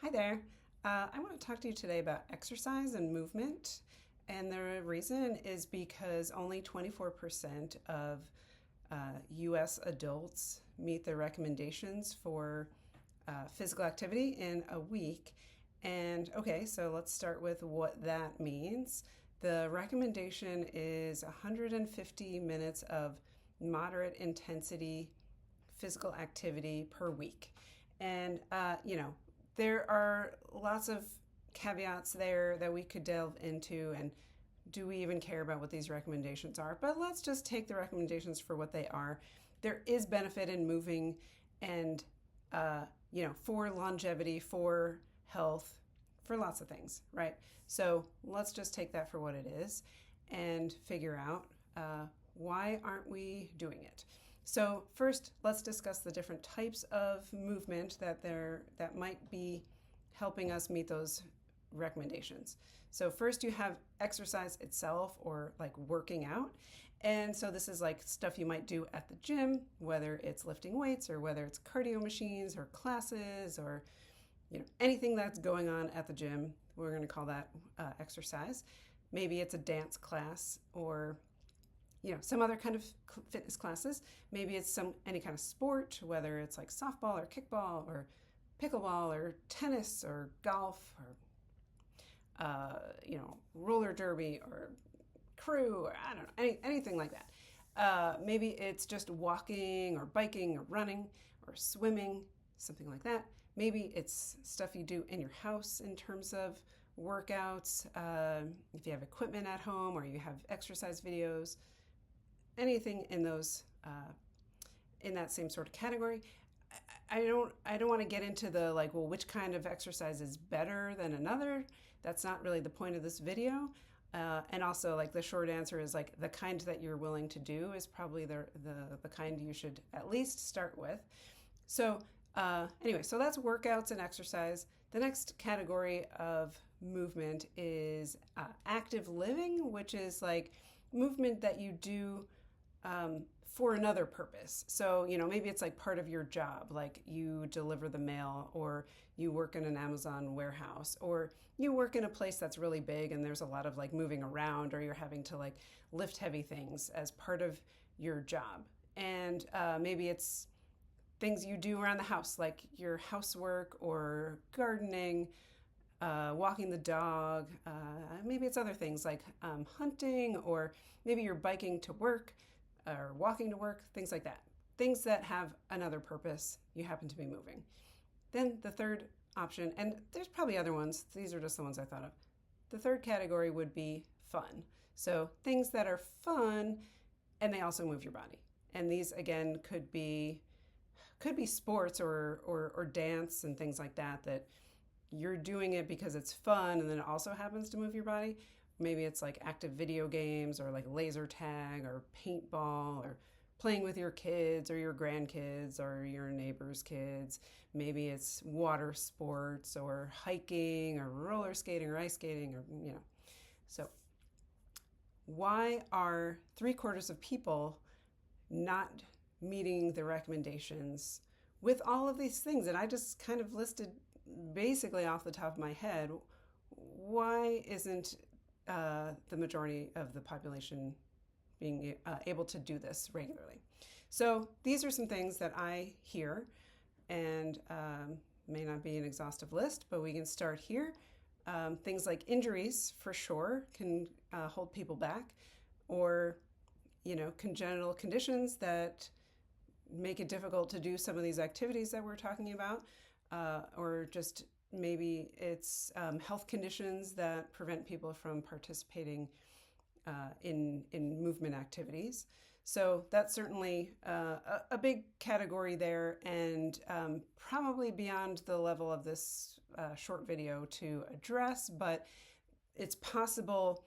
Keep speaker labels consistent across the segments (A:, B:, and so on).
A: Hi there. I want to talk to you today about exercise and movement. And the reason is because only 24% of US adults meet the recommendations for physical activity in a week. And okay, so let's start with what that means. The recommendation is 150 minutes of moderate intensity physical activity per week. And, there are lots of caveats there that we could delve into. And do we even care about what these recommendations are? But let's just take the recommendations for what they are. There is benefit in moving and, for longevity, for health, for lots of things, right? So let's just take that for what it is and figure out why aren't we doing it? So first, let's discuss the different types of movement that might be helping us meet those recommendations. So first you have exercise itself, or like working out. And so this is like stuff you might do at the gym, whether it's lifting weights or whether it's cardio machines or classes or anything that's going on at the gym. We're going to call that exercise. Maybe it's a dance class or some other kind of fitness classes. Maybe it's any kind of sport, whether it's like softball or kickball or pickleball or tennis or golf or roller derby or crew, or I don't know, anything like that. Maybe it's just walking or biking or running or swimming, something like that. Maybe it's stuff you do in your house in terms of workouts, if you have equipment at home or you have exercise videos, anything in those in that same sort of category. I don't want to get into the which kind of exercise is better than another. That's not really the point of this video. And also, the short answer is the kind that you're willing to do is probably the kind you should at least start with. So anyway, so that's workouts and exercise. The next category of movement is active living, which is movement that you do for another purpose. So, maybe it's part of your job, like you deliver the mail, or you work in an Amazon warehouse, or you work in a place that's really big and there's a lot of moving around, or you're having to lift heavy things as part of your job. And maybe it's things you do around the house, like your housework or gardening, walking the dog. Maybe it's other things like hunting, or maybe you're biking to work or walking to work, things like that. Things that have another purpose, you happen to be moving. Then the third option, and there's probably other ones, these are just the ones I thought of. The third category would be fun. So things that are fun and they also move your body. And these again could be sports or dance and things like that you're doing it because it's fun and then it also happens to move your body. Maybe it's active video games or laser tag or paintball or playing with your kids or your grandkids or your neighbor's kids. Maybe it's water sports or hiking or roller skating or ice skating or. So why are 3/4 of people not meeting the recommendations with all of these things? And I just kind of listed basically off the top of my head. Why isn't the majority of the population being able to do this regularly? So these are some things that I hear, and may not be an exhaustive list, but we can start here. Things like injuries, for sure, can hold people back, or congenital conditions that make it difficult to do some of these activities that we're talking about, or just maybe it's health conditions that prevent people from participating in movement activities. So that's certainly a big category there, and probably beyond the level of this short video to address, but it's possible,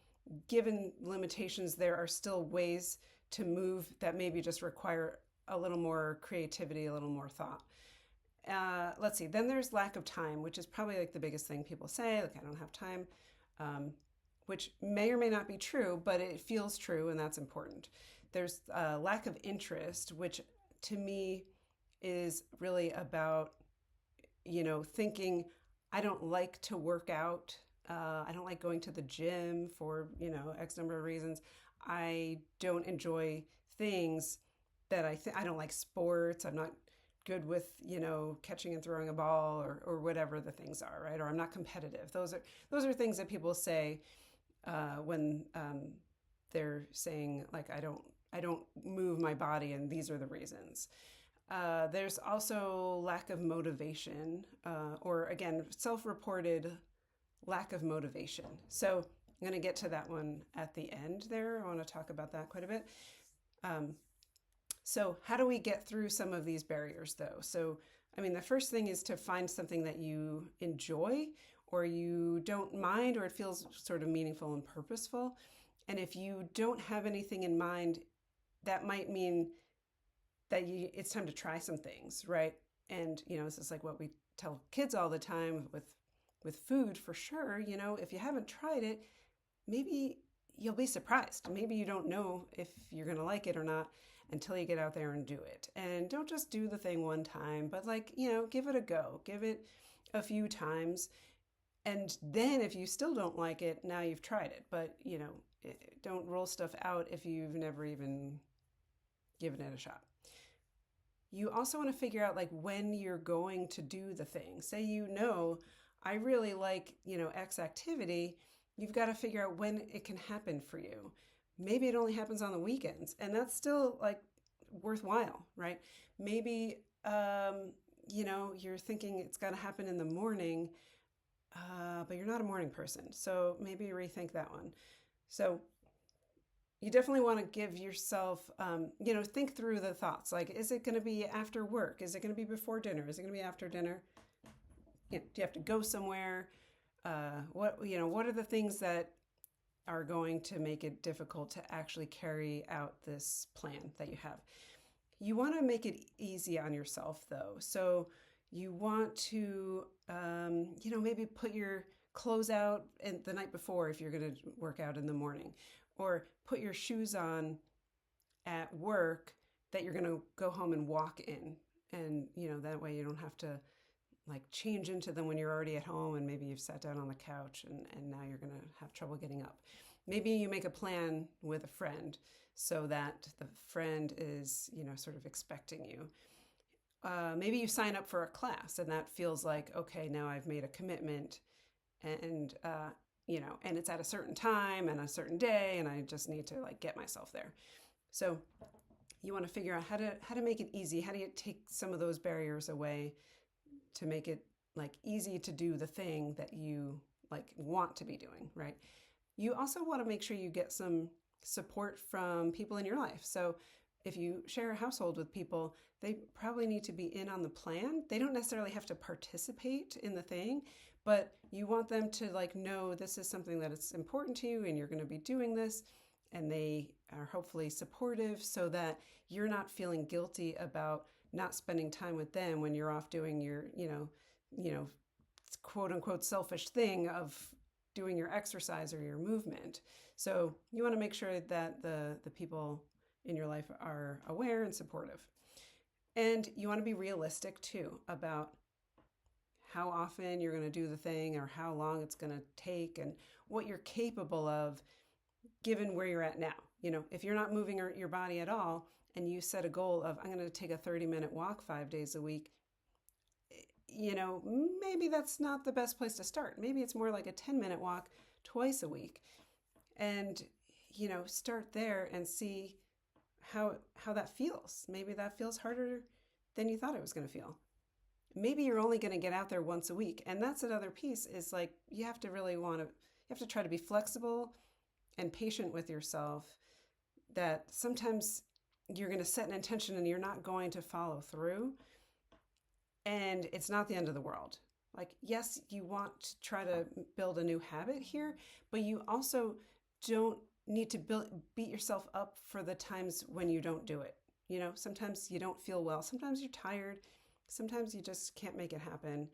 A: given limitations, there are still ways to move that maybe just require a little more creativity, a little more thought. Let's see. Then there's lack of time, which is probably the biggest thing people say, I don't have time, which may or may not be true, but it feels true, and that's important. There's lack of interest, which to me is really about, thinking, I don't like to work out. I don't like going to the gym for, X number of reasons. I don't enjoy things that I don't like sports. I'm not good with, catching and throwing a ball or whatever the things are, right? Or I'm not competitive. Those are things that people say when they're saying like I don't move my body and these are the reasons. There's also lack of motivation, or again, self-reported lack of motivation. So I'm going to get to that one at the end there. I want to talk about that quite a bit. So how do we get through some of these barriers though? So, the first thing is to find something that you enjoy or you don't mind, or it feels sort of meaningful and purposeful. And if you don't have anything in mind, that might mean that it's time to try some things, right? And, this is like what we tell kids all the time with food for sure. If you haven't tried it, maybe you'll be surprised. Maybe you don't know if you're going to like it or not until you get out there and do it. And don't just do the thing one time, but give it a go. Give it a few times. And then if you still don't like it, now you've tried it. But, don't roll stuff out if you've never even given it a shot. You also want to figure out when you're going to do the thing. Say, I really like, X activity. You've got to figure out when it can happen for you. Maybe it only happens on the weekends, and that's still worthwhile, right? Maybe, you're thinking it's got to happen in the morning, but you're not a morning person. So maybe rethink that one. So you definitely want to give yourself, think through the thoughts. Is it going to be after work? Is it going to be before dinner? Is it going to be after dinner? Do you have to go somewhere? What are the things that are going to make it difficult to actually carry out this plan that you have? You want to make it easy on yourself though. So you want to, maybe put your clothes out the night before if you're going to work out in the morning, or put your shoes on at work that you're going to go home and walk in. And, that way you don't have to change into them when you're already at home and maybe you've sat down on the couch and now you're going to have trouble getting up. Maybe you make a plan with a friend so that the friend is, sort of expecting you. Maybe you sign up for a class and that feels like, okay, now I've made a commitment and, and it's at a certain time and a certain day and I just need to get myself there. So you want to figure out how to make it easy. How do you take some of those barriers away to make it easy to do the thing that you want to be doing, right? You also want to make sure you get some support from people in your life. So if you share a household with people, they probably need to be in on the plan. They don't necessarily have to participate in the thing, but you want them to know this is something that it's important to you and you're going to be doing this, and they are hopefully supportive so that you're not feeling guilty about not spending time with them when you're off doing your, quote unquote selfish thing of doing your exercise or your movement. So you want to make sure that the people in your life are aware and supportive. And you want to be realistic too about how often you're going to do the thing or how long it's going to take and what you're capable of given where you're at now. If you're not moving your body at all and you set a goal of, I'm going to take a 30-minute walk 5 days a week, maybe that's not the best place to start. Maybe it's more like a 10-minute walk twice a week. And, start there and see how that feels. Maybe that feels harder than you thought it was going to feel. Maybe you're only going to get out there once a week. And that's another piece is you have to try to be flexible and patient with yourself, that sometimes you're going to set an intention and you're not going to follow through. And it's not the end of the world. Yes, you want to try to build a new habit here, but you also don't need to beat yourself up for the times when you don't do it. Sometimes you don't feel well. Sometimes you're tired. Sometimes you just can't make it happen.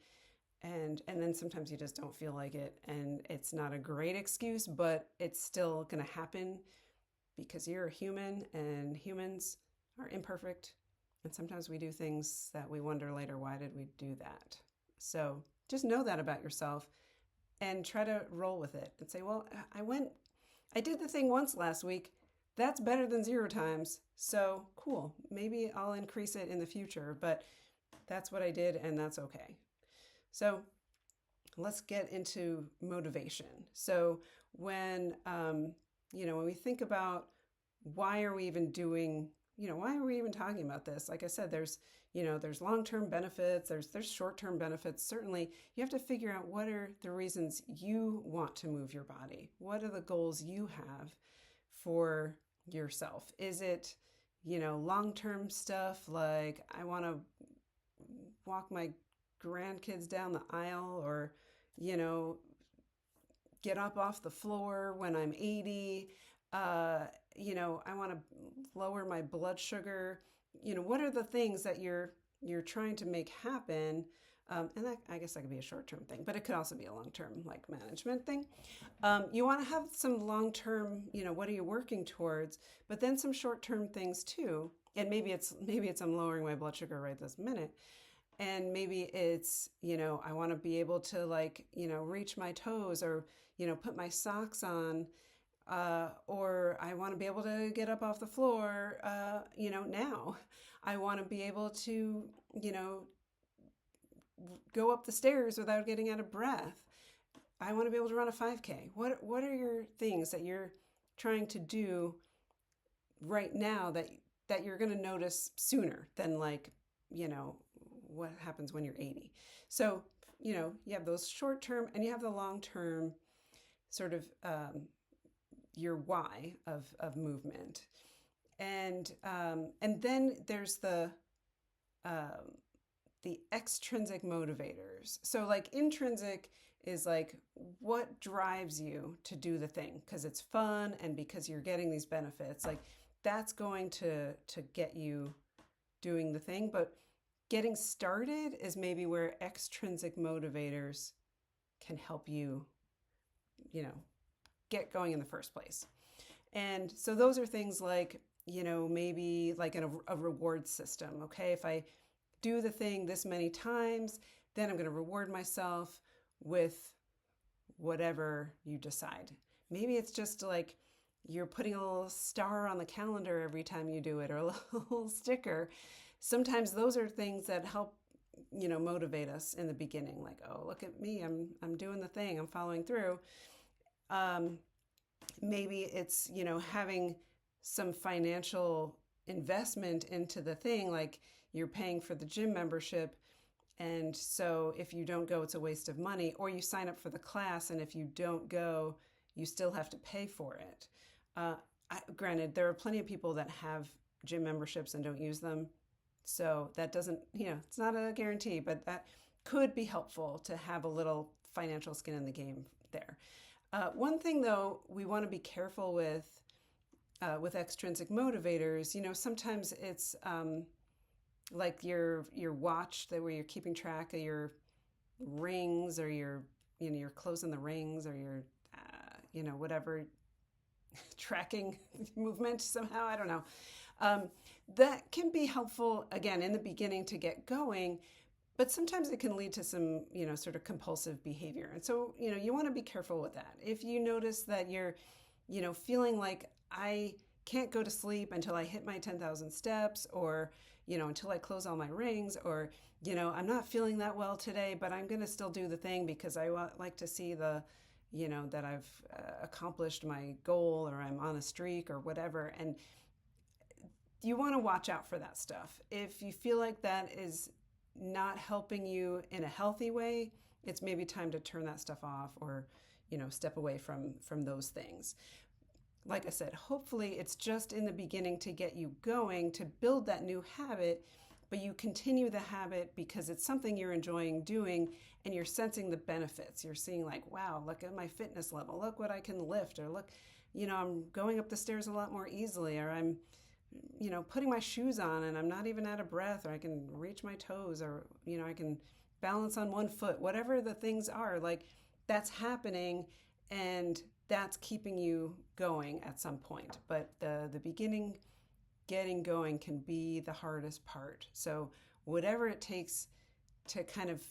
A: And then sometimes you just don't feel like it. And it's not a great excuse, but it's still going to happen because you're a human and humans are imperfect. And sometimes we do things that we wonder later, why did we do that? So Just know that about yourself and try to roll with it and say, well, I did the thing once last week. That's better than 0 times. So cool. Maybe I'll increase it in the future, but that's what I did and that's okay. So let's get into motivation. So when we think about why are we even doing, why are we even talking about this? Like I said, there's long-term benefits, there's short-term benefits. Certainly, you have to figure out what are the reasons you want to move your body. What are the goals you have for yourself? Is it, long-term stuff like I want to walk my grandkids down the aisle, or, get up off the floor when I'm 80? I want to lower my blood sugar. What are the things that you're trying to make happen? And I guess that could be a short-term thing, but it could also be a long-term, like, management thing. You want to have some long-term, what are you working towards? But then some short-term things too. And maybe it's I'm lowering my blood sugar right this minute. And maybe it's, I want to be able to, like, reach my toes, or, put my socks on, or I want to be able to get up off the floor, now. I want to be able to, go up the stairs without getting out of breath. I want to be able to run a 5K. What are your things that you're trying to do right now that you're going to notice sooner than, like, what happens when you're 80? So, you have those short term and you have the long term sort of your why of movement. And then there's the extrinsic motivators. So, like, intrinsic is like what drives you to do the thing because it's fun and because you're getting these benefits. Like, that's going to get you doing the thing. But getting started is maybe where extrinsic motivators can help you, get going in the first place. And so those are things like, maybe like in a reward system. Okay, if I do the thing this many times, then I'm going to reward myself with whatever you decide. Maybe it's just like you're putting a little star on the calendar every time you do it, or a little sticker. Sometimes those are things that help, motivate us in the beginning. Like, oh, look at me, I'm doing the thing, I'm following through. Maybe it's, having some financial investment into the thing, like you're paying for the gym membership. And so if you don't go, it's a waste of money. Or you sign up for the class, and if you don't go, you still have to pay for it. Granted, there are plenty of people that have gym memberships and don't use them. So that doesn't, it's not a guarantee, but that could be helpful to have a little financial skin in the game there. One thing, though, we want to be careful with extrinsic motivators. Sometimes it's like your watch, where you're keeping track of your rings, or your closing the rings, or your whatever tracking movement somehow. I don't know. That can be helpful, again, in the beginning to get going, but sometimes it can lead to some, sort of compulsive behavior. And so, you want to be careful with that. If you notice that you're, feeling like I can't go to sleep until I hit my 10,000 steps, or, until I close all my rings, or, I'm not feeling that well today, but I'm going to still do the thing because I like to see that I've accomplished my goal, or I'm on a streak, or whatever. And you want to watch out for that stuff. If you feel like that is not helping you in a healthy way, it's maybe time to turn that stuff off, or, step away from those things. Like I said, hopefully it's just in the beginning to get you going, to build that new habit, but you continue the habit because it's something you're enjoying doing, and you're sensing the benefits. You're seeing, like, wow, look at my fitness level. Look what I can lift, or look, I'm going up the stairs a lot more easily, or I'm, putting my shoes on and I'm not even out of breath, or I can reach my toes, or, I can balance on one foot. Whatever the things are, like, that's happening, and that's keeping you going at some point. But the beginning, getting going, can be the hardest part. So whatever it takes to kind of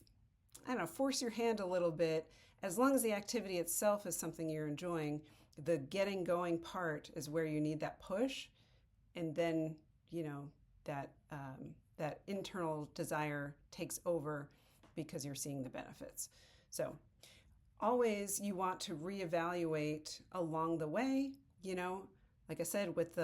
A: I don't know, force your hand a little bit. As long as the activity itself is something you're enjoying, the getting going part is where you need that push. And then, that internal desire takes over because you're seeing the benefits. So always you want to reevaluate along the way, like I said, with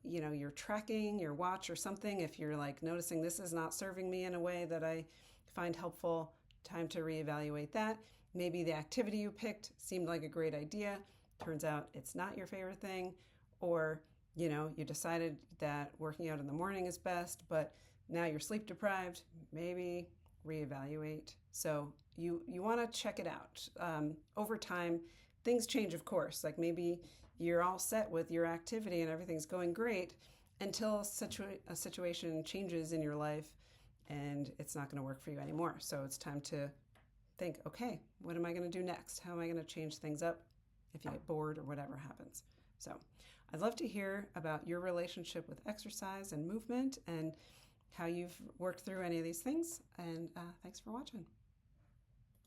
A: you're tracking your watch or something. If you're like noticing this is not serving me in a way that I find helpful, time to reevaluate that. Maybe the activity you picked seemed like a great idea. Turns out it's not your favorite thing. Or, you decided that working out in the morning is best, but now you're sleep deprived. Maybe reevaluate. So you want to check it out. Over time, things change, of course. Like maybe you're all set with your activity and everything's going great until a situation changes in your life and it's not going to work for you anymore. So it's time to think, okay, what am I going to do next? How am I going to change things up if you get bored or whatever happens? So I'd love to hear about your relationship with exercise and movement and how you've worked through any of these things. And thanks for watching.